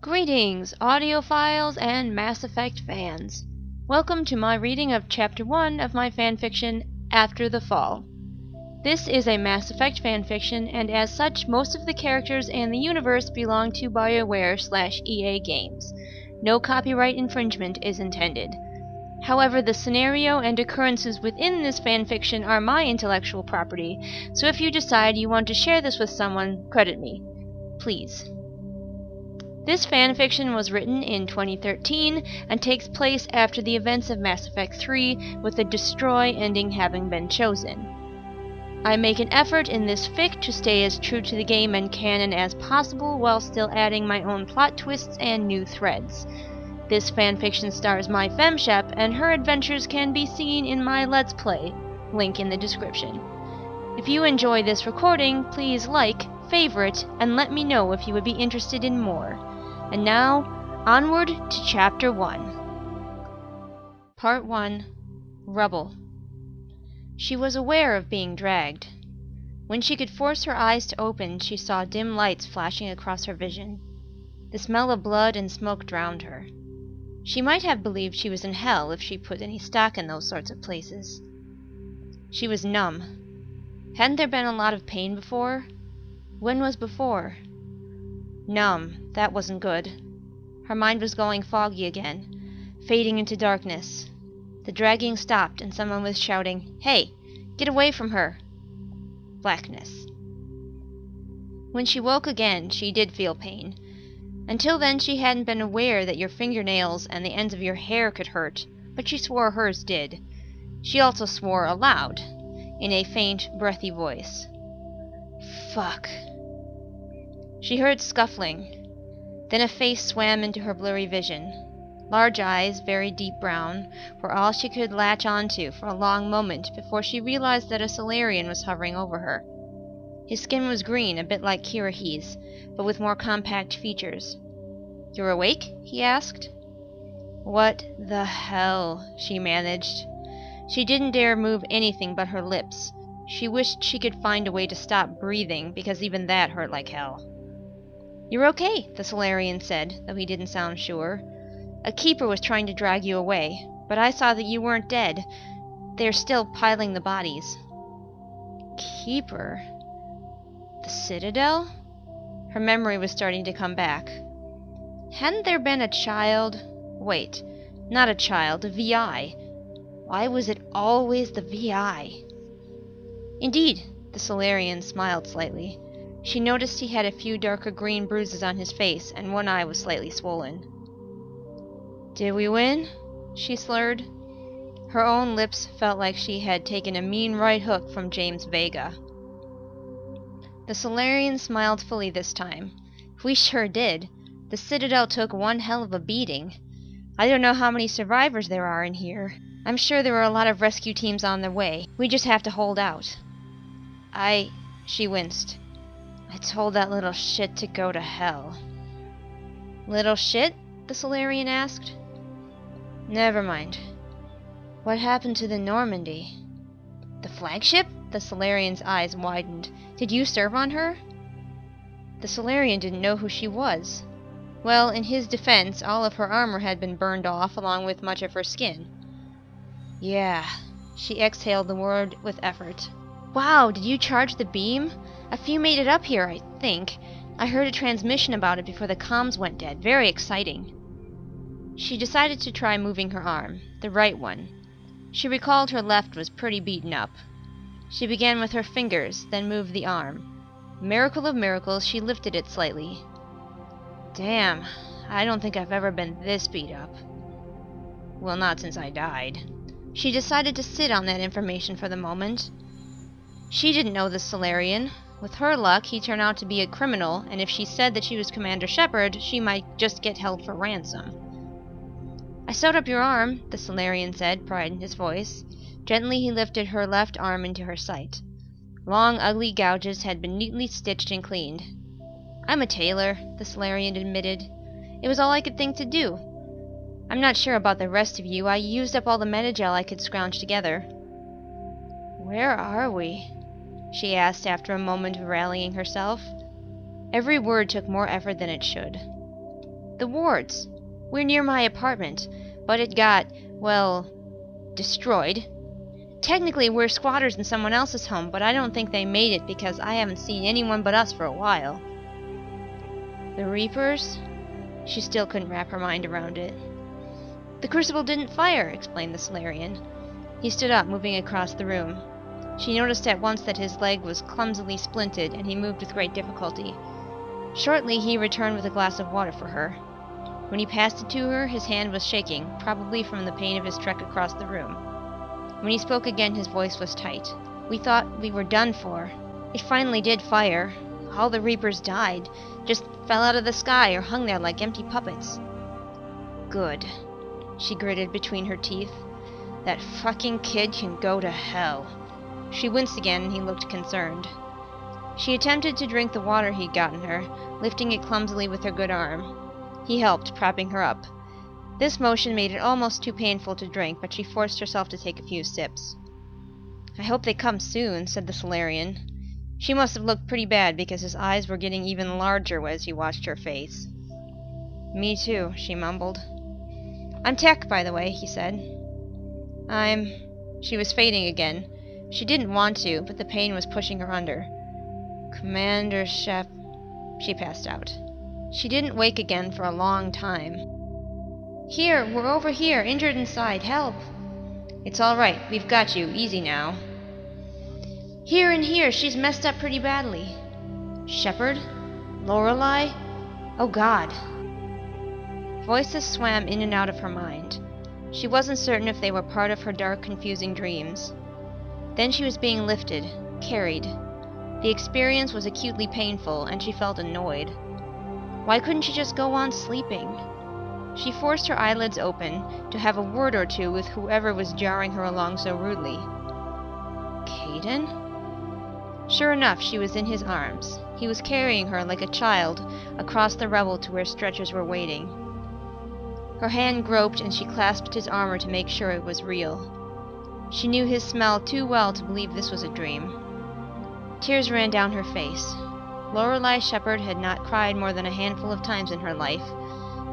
Greetings, audiophiles and Mass Effect fans. Welcome to my reading of Chapter 1 of my fanfiction, After the Fall. This is a Mass Effect fanfiction, and as such, most of the characters and the universe belong to BioWare/EA Games. No copyright infringement is intended. However, the scenario and occurrences within this fanfiction are my intellectual property, so if you decide you want to share this with someone, credit me. Please. This fanfiction was written in 2013 and takes place after the events of Mass Effect 3, with the Destroy ending having been chosen. I make an effort in this fic to stay as true to the game and canon as possible while still adding my own plot twists and new threads. This fanfiction stars my FemShep, and her adventures can be seen in my Let's Play, link in the description. If you enjoy this recording, please like, favorite, and let me know if you would be interested in more. And now, onward to Chapter 1. Part 1. Rubble. She was aware of being dragged. When she could force her eyes to open, she saw dim lights flashing across her vision. The smell of blood and smoke drowned her. She might have believed she was in hell if she put any stock in those sorts of places. She was numb. Hadn't there been a lot of pain before? When was before? Numb. That wasn't good. Her mind was going foggy again, fading into darkness. The dragging stopped, and someone was shouting, "Hey! Get away from her!" Blackness. When she woke again, she did feel pain. Until then, she hadn't been aware that your fingernails and the ends of your hair could hurt, but she swore hers did. She also swore aloud, in a faint, breathy voice. Fuck. She heard scuffling. Then a face swam into her blurry vision. Large eyes, very deep brown, were all she could latch onto for a long moment before she realized that a Solarian was hovering over her. His skin was green, a bit like Kirahi's, but with more compact features. "You're awake?" he asked. "What the hell?" she managed. She didn't dare move anything but her lips. She wished she could find a way to stop breathing, because even that hurt like hell. "You're okay," the Solarian said, though he didn't sound sure. "A keeper was trying to drag you away, but I saw that you weren't dead. They're still piling the bodies." Keeper? The Citadel? Her memory was starting to come back. Hadn't there been a child? Wait, not a child, a VI. Why was it always the VI? Indeed, the Solarian smiled slightly. She noticed he had a few darker green bruises on his face, and one eye was slightly swollen. "Did we win?" she slurred. Her own lips felt like she had taken a mean right hook from James Vega. The Solarian smiled fully this time. "We sure did. The Citadel took one hell of a beating. I don't know how many survivors there are in here. I'm sure there are a lot of rescue teams on their way. We just have to hold out." She winced. "I told that little shit to go to hell." "Little shit?" the Solarian asked. "Never mind. What happened to the Normandy?" "The flagship?" The Solarian's eyes widened. "Did you serve on her?" The Solarian didn't know who she was. Well, in his defense, all of her armor had been burned off, along with much of her skin. "Yeah." She exhaled the word with effort. "Wow, did you charge the beam? A few made it up here, I think. I heard a transmission about it before the comms went dead. Very exciting." She decided to try moving her arm, the right one. She recalled her left was pretty beaten up. She began with her fingers, then moved the arm. Miracle of miracles, she lifted it slightly. "Damn, I don't think I've ever been this beat up. Well, not since I died." She decided to sit on that information for the moment. She didn't know the Solarian. With her luck, he'd turn out to be a criminal, and if she said that she was Commander Shepard, she might just get held for ransom. "I sewed up your arm," the Solarian said, pride in his voice. Gently he lifted her left arm into her sight. Long, ugly gouges had been neatly stitched and cleaned. "I'm a tailor," the Solarian admitted. "It was all I could think to do. I'm not sure about the rest of you. I used up all the metagel I could scrounge together." "Where are we?" she asked after a moment of rallying herself. Every word took more effort than it should. The wards. We're near my apartment, but it got, well, destroyed. Technically, we're squatters in someone else's home, but I don't think they made it because I haven't seen anyone but us for a while. The Reapers? She still couldn't wrap her mind around it. The crucible didn't fire, explained the Solarian. He stood up, moving across the room. She noticed at once that his leg was clumsily splinted, and he moved with great difficulty. Shortly, he returned with a glass of water for her. When he passed it to her, his hand was shaking, probably from the pain of his trek across the room. When he spoke again, his voice was tight. We thought we were done for. It finally did fire. All the Reapers died, just fell out of the sky or hung there like empty puppets. Good, she gritted between her teeth. That fucking kid can go to hell. She winced again, and he looked concerned. She attempted to drink the water he'd gotten her, lifting it clumsily with her good arm. He helped, propping her up. This motion made it almost too painful to drink, but she forced herself to take a few sips. I hope they come soon, said the Solarian. She must have looked pretty bad because his eyes were getting even larger as he watched her face. Me too, she mumbled. I'm Tech, by the way, he said. She was fading again. She didn't want to, but the pain was pushing her under. Commander Shep... She passed out. She didn't wake again for a long time. Here, we're over here, injured inside, help! It's all right, we've got you, easy now. Here and here, she's messed up pretty badly. Shepard? Lorelei? Oh God. Voices swam in and out of her mind. She wasn't certain if they were part of her dark, confusing dreams. Then she was being lifted, carried. The experience was acutely painful, and she felt annoyed. Why couldn't she just go on sleeping? She forced her eyelids open to have a word or two with whoever was jarring her along so rudely. Kaidan? Sure enough, she was in his arms. He was carrying her like a child across the rubble to where stretchers were waiting. Her hand groped, and she clasped his armor to make sure it was real. She knew his smell too well to believe this was a dream. Tears ran down her face. Lorelei Shepard had not cried more than a handful of times in her life.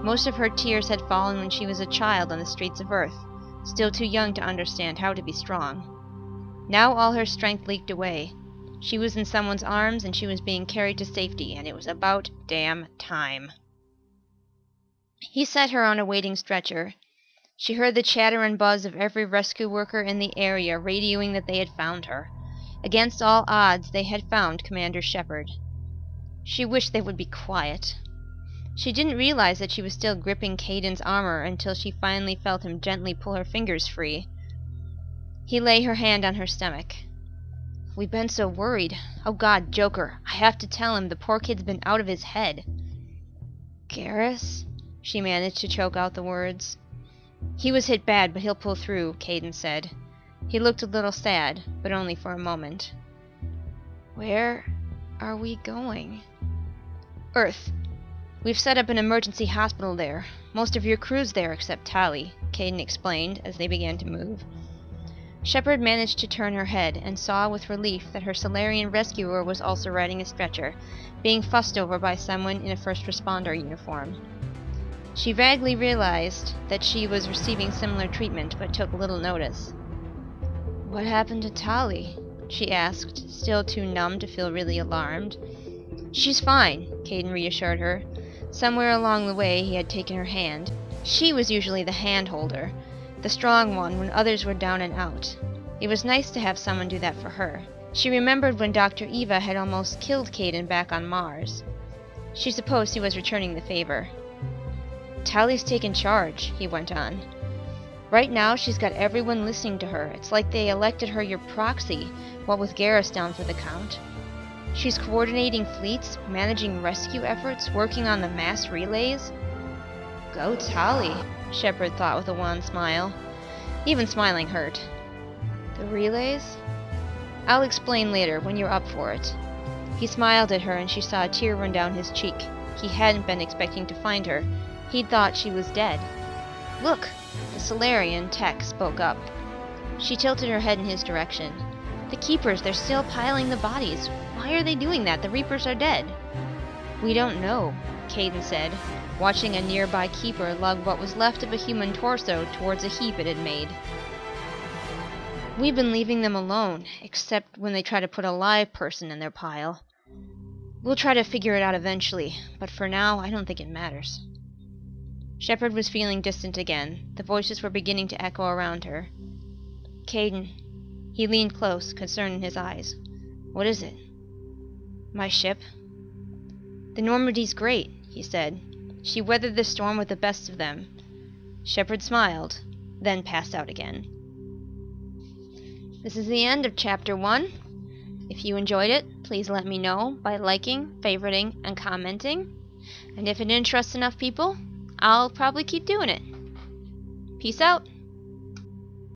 Most of her tears had fallen when she was a child on the streets of Earth, still too young to understand how to be strong. Now all her strength leaked away. She was in someone's arms, and she was being carried to safety, and it was about damn time. He set her on a waiting stretcher. She heard the chatter and buzz of every rescue worker in the area radioing that they had found her. Against all odds, they had found Commander Shepard. She wished they would be quiet. She didn't realize that she was still gripping Kaidan's armor until she finally felt him gently pull her fingers free. He lay her hand on her stomach. We've been so worried. Oh God, Joker, I have to tell him the poor kid's been out of his head. Garrus? She managed to choke out the words. He was hit bad, but he'll pull through, Kaidan said. He looked a little sad, but only for a moment. Where are we going? Earth. We've set up an emergency hospital there. Most of your crew's there except Tali, Kaidan explained as they began to move. Shepard managed to turn her head and saw with relief that her Solarian rescuer was also riding a stretcher, being fussed over by someone in a first responder uniform. She vaguely realized that she was receiving similar treatment, but took little notice. What happened to Tali? She asked, still too numb to feel really alarmed. She's fine, Kaidan reassured her. Somewhere along the way he had taken her hand. She was usually the hand-holder, the strong one when others were down and out. It was nice to have someone do that for her. She remembered when Dr. Eva had almost killed Kaidan back on Mars. She supposed he was returning the favor. Tali's taken charge, he went on. Right now she's got everyone listening to her. It's like they elected her your proxy, what with Garrus down for the count. She's coordinating fleets, managing rescue efforts, working on the mass relays. Go Tali, Shepard thought with a wan smile. Even smiling hurt. The relays? I'll explain later, when you're up for it. He smiled at her, and she saw a tear run down his cheek. He hadn't been expecting to find her. He'd thought she was dead. Look! The Solarian, Tech, spoke up. She tilted her head in his direction. The Keepers, they're still piling the bodies. Why are they doing that? The Reapers are dead. We don't know. Caden said, watching a nearby keeper lug what was left of a human torso towards a heap it had made. We've been leaving them alone, except when they try to put a live person in their pile. We'll try to figure it out eventually, but for now, I don't think it matters. Shepard was feeling distant again. The voices were beginning to echo around her. Caden. He leaned close, concern in his eyes. What is it? My ship? The Normandy's great, he said. She weathered the storm with the best of them. Shepard smiled, then passed out again. This is the end of Chapter 1. If you enjoyed it, please let me know by liking, favoriting, and commenting. And if it interests enough people, I'll probably keep doing it. Peace out.